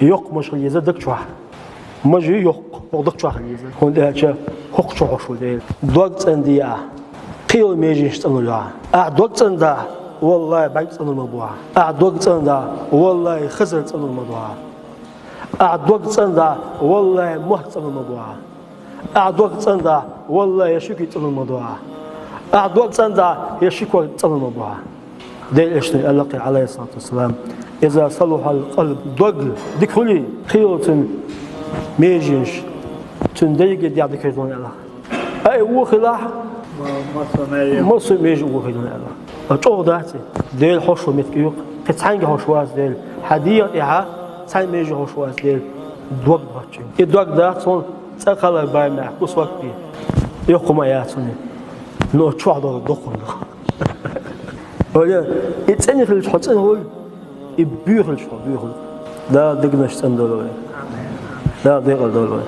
يق مش خليزة دك شوح مجي يق دك شوح خليزة هون ده شيء حق شوح شو ده دوقت عندي قيل ميجيش تنولها دوقت عنده والله بعد تنول الموضوع دوقت عنده والله خسرت تنول الموضوع دوقت عنده والله مهت تنول الموضوع دوقت عنده والله يشكي تنول الموضوع دوقت عنده يشكي تنول الموضوع ده إيش نقول عليه الصلاة والسلام إذا صلح القلب ضج دكولي خيوط ميجيش تنديق دياب كيدون الله أي وخلاح مصر ميج وخيدون الله أشوف داتي ديل حشو متكيوق تتحنج حشواز ديل حديق إيها تحن ميج حشواز ديل ضج باتشين الضج ده صون تقال بايمع كوس وقتي يقوم آياتني لو تشوه ده دخل ولا يتسني في الحصان هو يبيخ الشو بيخل لا دقناش تندلوي لا دقل دلوي